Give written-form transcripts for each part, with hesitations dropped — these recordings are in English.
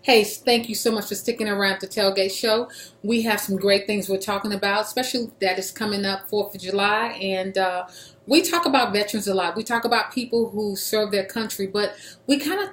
Hey, thank you so much for sticking around the Tailgate Show. We have some great things we're talking about, especially that is coming up 4th of July. And we talk about veterans a lot. We talk about people who serve their country, but we kind of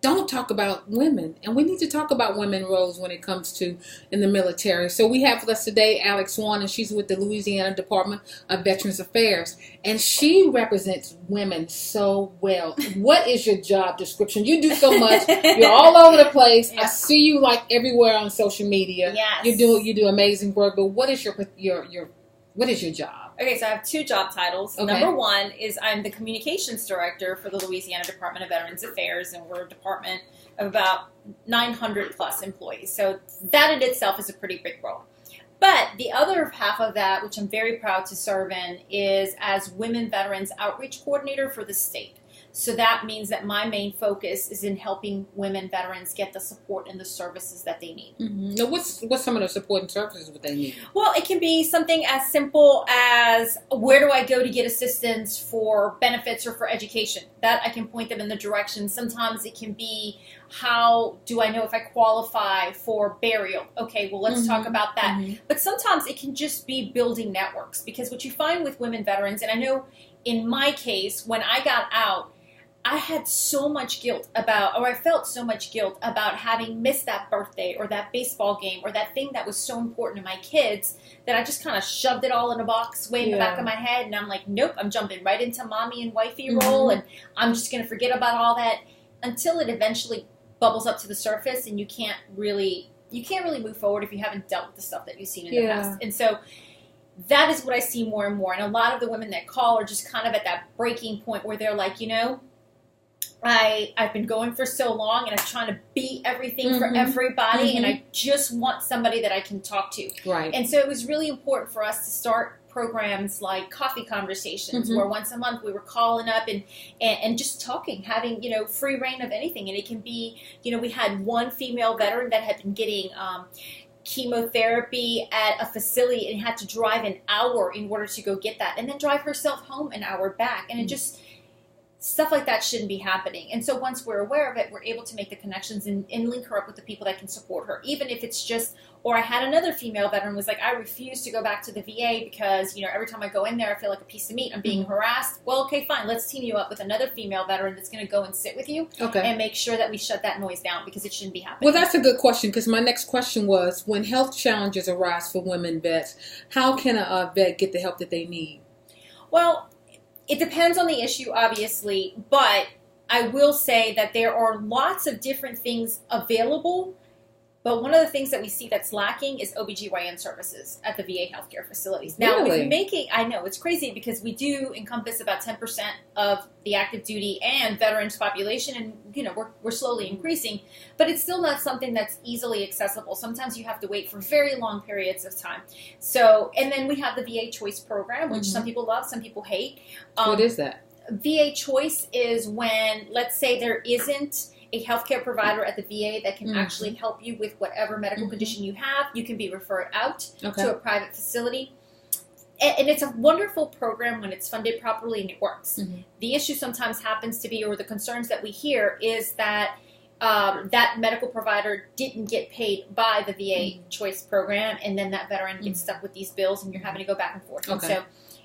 don't talk about women. And we need to talk about women roles when it comes to in the military. So we have with us today Alex Juan, and she's with the Louisiana Department of Veterans Affairs. And she represents women so well. What is your job description? You do so much. You're all over the place. Yeah. I see you like everywhere on social media. Yes. You do amazing work. But what is your what is your job? Okay, so I have two job titles. Okay. Number one is I'm the communications director for the Louisiana Department of Veterans Affairs, and we're a department of about 900 plus employees. So that in itself is a pretty big role. But the other half of that, which I'm very proud to serve in, is as Women Veterans Outreach Coordinator for the state. So that means that my main focus is in helping women veterans get the support and the services that they need. Mm-hmm. Now, what's some of the support and services that they need? Well, it can be something as simple as where do I go to get assistance for benefits or for education? That I can point them in the direction. Sometimes it can be how do I know if I qualify for burial? Okay, well, let's talk about that. Mm-hmm. But sometimes it can just be building networks, because what you find with women veterans, and I know in my case, when I got out, I had so much guilt I felt so much guilt about having missed that birthday or that baseball game or that thing that was so important to my kids that I just kind of shoved it all in a box way in the back of my head. And I'm like, nope, I'm jumping right into mommy and wifey role, and I'm just going to forget about all that until it eventually bubbles up to the surface, and you can't really move forward if you haven't dealt with the stuff that you've seen in the past. And so that is what I see more and more. And a lot of the women that call are just kind of at that breaking point where they're like, I've been going for so long, and I'm trying to be everything for everybody, and I just want somebody that I can talk to. Right. And so it was really important for us to start programs like coffee conversations, where once a month we were calling up and just talking, having, free reign of anything. And it can be, we had one female veteran that had been getting chemotherapy at a facility and had to drive an hour in order to go get that, and then drive herself home an hour back. And it just... stuff like that shouldn't be happening. And so once we're aware of it, we're able to make the connections and link her up with the people that can support her. Even if it's just, or I had another female veteran was like, I refuse to go back to the VA because, every time I go in there, I feel like a piece of meat. I'm being harassed. Well, okay, fine. Let's team you up with another female veteran that's going to go and sit with you and make sure that we shut that noise down, because it shouldn't be happening. Well, that's a good question, because my next question was, when health challenges arise for women vets, how can a vet get the help that they need? Well, it depends on the issue, obviously, but I will say that there are lots of different things available. But one of the things that we see that's lacking is OBGYN services at the VA healthcare facilities. Now, really? I know, it's crazy, because we do encompass about 10% of the active duty and veterans population, and, we're slowly increasing. But it's still not something that's easily accessible. Sometimes you have to wait for very long periods of time. So, and then we have the VA Choice program, which some people love, some people hate. What is that? VA Choice is when, let's say, there isn't a healthcare provider at the VA that can actually help you with whatever medical condition you have. You can be referred out to a private facility. And it's a wonderful program when it's funded properly and it works. The issue sometimes happens to be, or the concerns that we hear, is that that medical provider didn't get paid by the VA Choice program, and then that veteran gets stuck with these bills, and you're having to go back and forth. And so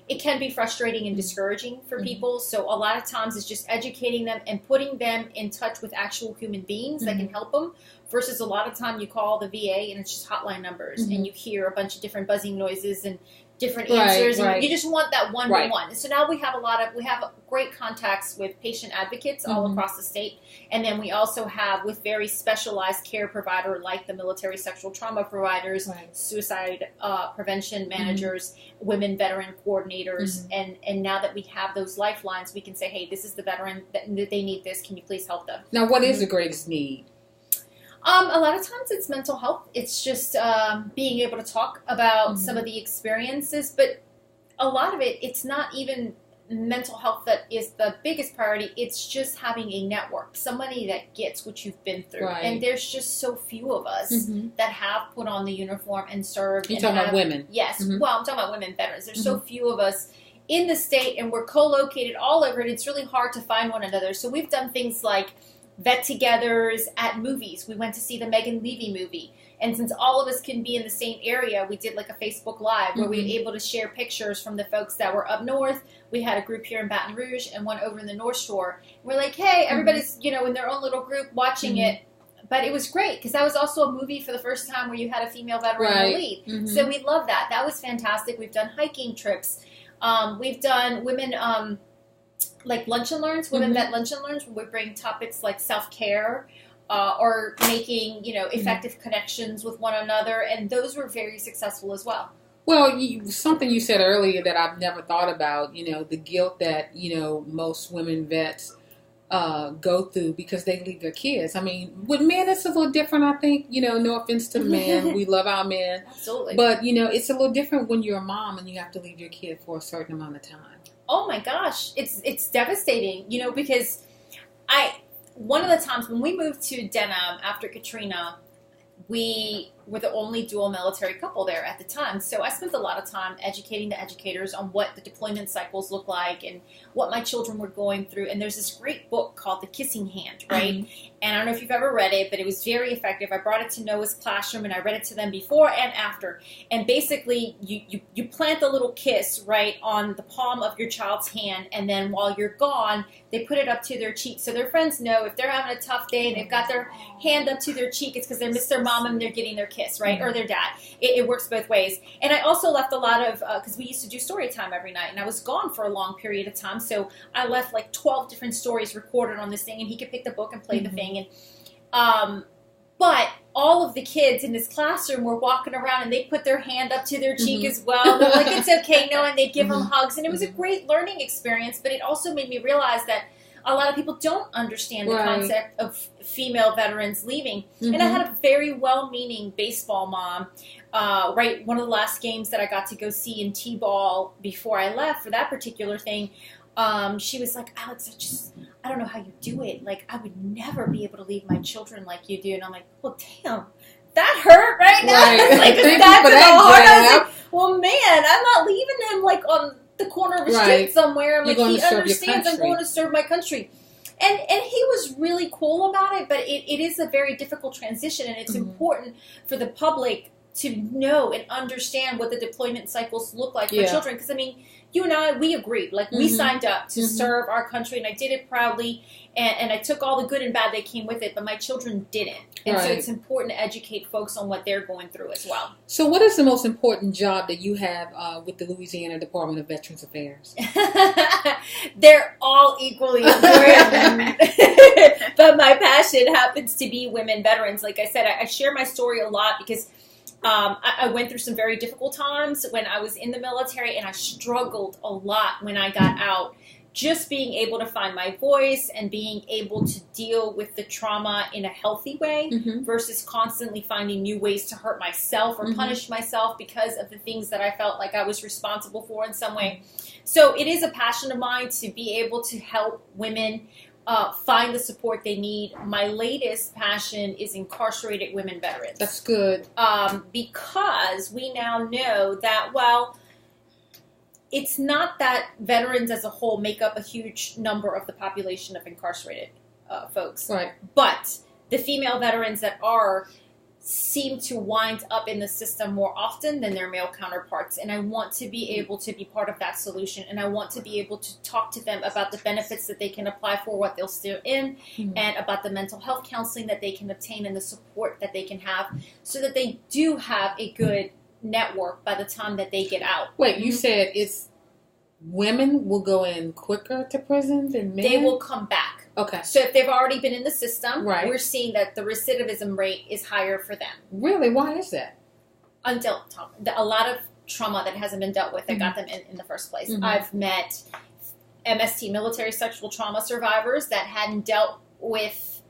it can be frustrating and discouraging for people. So a lot of times it's just educating them and putting them in touch with actual human beings that can help them, versus a lot of time you call the VA and it's just hotline numbers and you hear a bunch of different buzzing noises and different answers, and you just want that one-to-one. And so now we have great contacts with patient advocates all across the state, and then we also have with very specialized care provider like the military sexual trauma providers, suicide prevention managers, women veteran coordinators, and now that we have those lifelines, we can say, hey, this is the veteran that they need this. Can you please help them? Now, what is the greatest need? A lot of times it's mental health. It's just being able to talk about some of the experiences, but a lot of it's not even mental health that is the biggest priority. It's just having a network, somebody that gets what you've been through. And there's just so few of us that have put on the uniform and served. You're talking about women? Yes. Well, I'm talking about women veterans. There's so few of us in the state, and we're co-located all over it. It's really hard to find one another. So we've done things like get-togethers at movies. We went to see the Megan Levy movie. And since all of us can be in the same area, we did like a Facebook Live where we were able to share pictures from the folks that were up north. We had a group here in Baton Rouge and one over in the North Shore. We're like, hey, everybody's, you know, in their own little group watching it. But it was great because that was also a movie for the first time where you had a female veteran in the lead. So we love that. That was fantastic. We've done hiking trips. We've done women, like lunch and learns, women vet lunch and learns, where we bring topics like self-care, or making, you know, effective connections with one another, and those were very successful as well. Well, something you said earlier that I've never thought about, you know, the guilt that, you know, most women vets go through because they leave their kids. I mean, with men, it's a little different, I think. You know, no offense to men. We love our men. Absolutely. But, you know, it's a little different when you're a mom and you have to leave your kid for a certain amount of time. Oh, my gosh. It's devastating, you know, because one of the times when we moved to Denham after Katrina, we were the only dual military couple there at the time. So I spent a lot of time educating the educators on what the deployment cycles look like and what my children were going through. And there's this great book called The Kissing Hand, right? And I don't know if you've ever read it, but it was very effective. I brought it to Noah's classroom and I read it to them before and after. And basically, you plant the little kiss, right, on the palm of your child's hand. And then while you're gone, they put it up to their cheek. So their friends know if they're having a tough day and they've got their hand up to their cheek, it's because they miss their mom and they're getting their kiss, right? Or their dad. It works both ways. And I also left a lot of, because we used to do story time every night, and I was gone for a long period of time, so I left like 12 different stories recorded on this thing, and he could pick the book and play the thing. And but all of the kids in this classroom were walking around, and they put their hand up to their cheek as well. They're like, it's okay, no, and they'd give them hugs, and it was a great learning experience, but it also made me realize that a lot of people don't understand the concept of female veterans leaving. And I had a very well-meaning baseball mom, right, one of the last games that I got to go see in T-ball before I left for that particular thing, she was like, Alex, I don't know how you do it. Like, I would never be able to leave my children like you do. And I'm like, well, damn, that hurt right now. Like, that's the heart. I was like, well, man, I'm not leaving him like on the corner of a street somewhere. I'm like, he understands I'm going to serve my country. And he was really cool about it, but it is a very difficult transition, and it's important for the public to know and understand what the deployment cycles look like for children. Because, I mean, you and I, we agreed. Like, we signed up to serve our country, and I did it proudly, and I took all the good and bad that came with it, but my children didn't. And so it's important to educate folks on what they're going through as well. So what is the most important job that you have with the Louisiana Department of Veterans Affairs? They're all equally important. But my passion happens to be women veterans. Like I said, I share my story a lot because I went through some very difficult times when I was in the military, and I struggled a lot when I got out. Just being able to find my voice and being able to deal with the trauma in a healthy way versus constantly finding new ways to hurt myself or punish myself because of the things that I felt like I was responsible for in some way. So it is a passion of mine to be able to help women find the support they need. My latest passion is incarcerated women veterans. That's good. Because we now know that, well, it's not that veterans as a whole make up a huge number of the population of incarcerated folks. Right. But the female veterans that seem to wind up in the system more often than their male counterparts. And I want to be able to be part of that solution. And I want to be able to talk to them about the benefits that they can apply for what they'll still in and about the mental health counseling that they can obtain and the support that they can have so that they do have a good network by the time that they get out. Wait, you said it's women will go in quicker to prison than men? They will come back. Okay. So if they've already been in the system, we're seeing that the recidivism rate is higher for them. Really? Why is that? Undealt trauma. A lot of trauma that hasn't been dealt with that got them in the first place. I've met MST, military sexual trauma survivors, that hadn't dealt with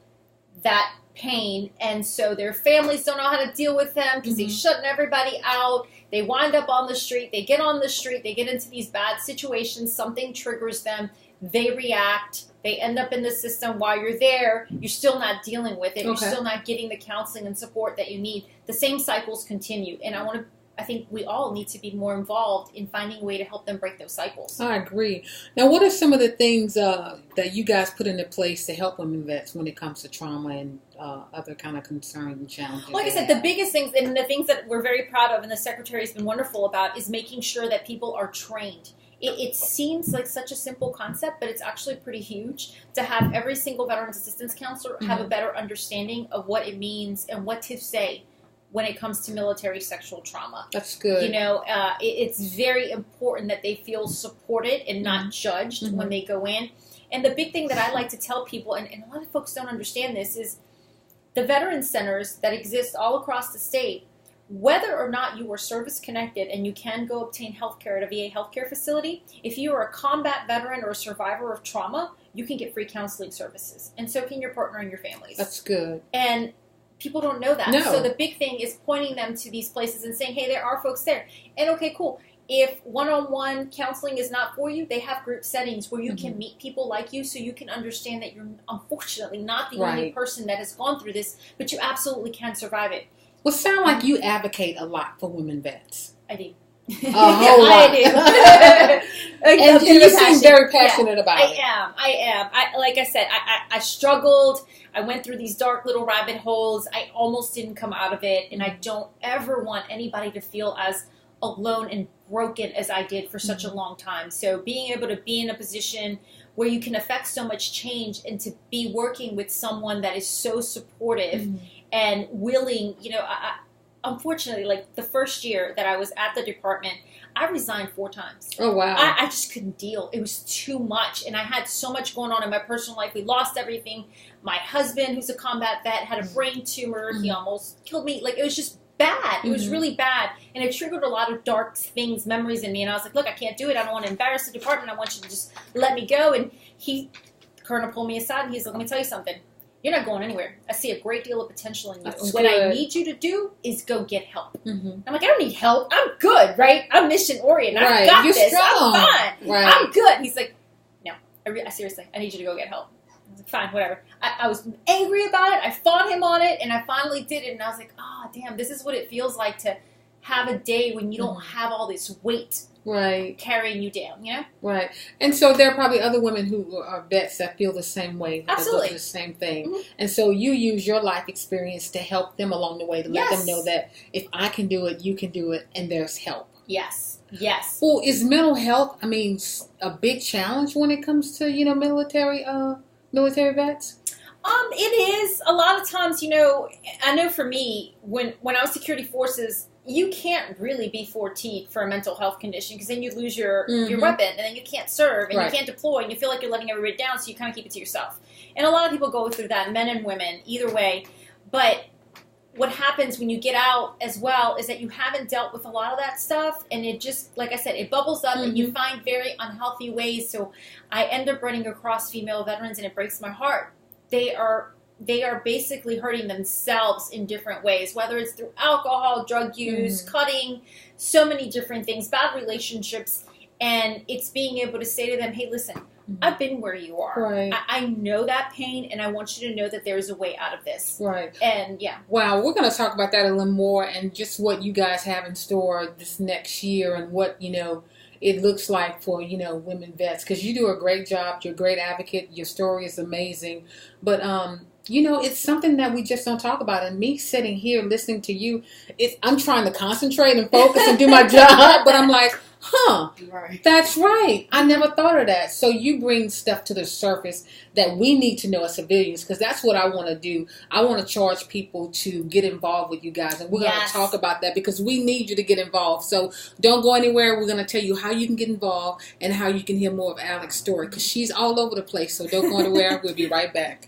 that pain, and so their families don't know how to deal with them because they're shutting everybody out. They wind up on the street. They get on the street. They get into these bad situations. Something triggers them. They react. They end up in the system. While you're there, you're still not dealing with it. You're still not getting the counseling and support that you need. The same cycles continue. And I want to I think we all need to be more involved in finding a way to help them break those cycles. I agree. Now, what are some of the things that you guys put into place to help women vets when it comes to trauma and other kind of concerns and challenges? Like I said, the biggest things and the things that we're very proud of and the Secretary has been wonderful about is making sure that people are trained. It seems like such a simple concept, but it's actually pretty huge to have every single Veterans Assistance Counselor have a better understanding of what it means and what to say when it comes to military sexual trauma. That's good. You know, it's very important that they feel supported and not judged when they go in. And the big thing that I like to tell people, and a lot of folks don't understand this, is the veteran centers that exist all across the state, whether or not you are service-connected and you can go obtain health care at a VA healthcare facility, if you are a combat veteran or a survivor of trauma, you can get free counseling services. And so can your partner and your families. That's good. And people don't know that. No. So the big thing is pointing them to these places and saying, hey, there are folks there. And okay, cool. If one-on-one counseling is not for you, they have group settings where you can meet people like you so you can understand that you're unfortunately not the only person that has gone through this, but you absolutely can survive it. Well, sound like you advocate a lot for women vets. I do. A whole lot. I do. And you seem very passionate about it. I am. Like I said, I struggled. I went through these dark little rabbit holes. I almost didn't come out of it. And I don't ever want anybody to feel as alone and broken as I did for such a long time. So being able to be in a position where you can affect so much change and to be working with someone that is so supportive and willing, you know, I unfortunately, like the first year that I was at the department, I resigned 4 times. Oh, wow. I just couldn't deal. It was too much. And I had so much going on in my personal life. We lost everything. My husband, who's a combat vet, had a brain tumor. He almost killed me. Like, it was just bad. It was really bad. And it triggered a lot of dark things, memories in me. And I was like, look, I can't do it. I don't want to embarrass the department. I want you to just let me go. And Colonel pulled me aside and he's like, let me tell you something. You're not going anywhere. I see a great deal of potential in you. That's and what good. I need you to do is go get help. I'm like, I don't need help. I'm good, right? I'm mission-oriented. I've got You're this. strong. I'm fine. Right. I'm good. He's like, no, I seriously, I need you to go get help. I was like, fine, whatever. I was angry about it. I fought him on it, and I finally did it. And I was like, oh, damn, this is what it feels like to have a day when you don't have all this weight carrying you down, you know? Right. And so there are probably other women who are vets that feel the same way. Absolutely. That go through the same thing. And so you use your life experience to help them along the way, to let them know that if I can do it, you can do it, and there's help. Yes. Well, is mental health, I mean, a big challenge when it comes to, you know, military vets? It is. A lot of times, you know, I know for me, when I was security forces, you can't really be fatigued for a mental health condition because then you lose your weapon and then you can't serve and you can't deploy and you feel like you're letting everybody down, so you kind of keep it to yourself. And a lot of people go through that, men and women, either way. But what happens when you get out as well is that you haven't dealt with a lot of that stuff, and it just, like I said, it bubbles up and you find very unhealthy ways. So I end up running across female veterans and it breaks my heart. They are basically hurting themselves in different ways, whether it's through alcohol, drug use, cutting, so many different things, bad relationships. And it's being able to say to them, hey, listen, I've been where you are. I know that pain, and I want you to know that there's a way out of this. And Wow, we're going to talk about that a little more and just what you guys have in store this next year and what, you know, it looks like for, you know, women vets, because you do a great job. You're a great advocate. Your story is amazing. But, you know, it's something that we just don't talk about. And me sitting here listening to you, I'm trying to concentrate and focus and do my job. But I'm like, that's right. I never thought of that. So you bring stuff to the surface that we need to know as civilians, because that's what I want to do. I want to charge people to get involved with you guys. And we're going to talk about that because we need you to get involved. So don't go anywhere. We're going to tell you how you can get involved and how you can hear more of Alex's story, because she's all over the place. So don't go anywhere. We'll be right back.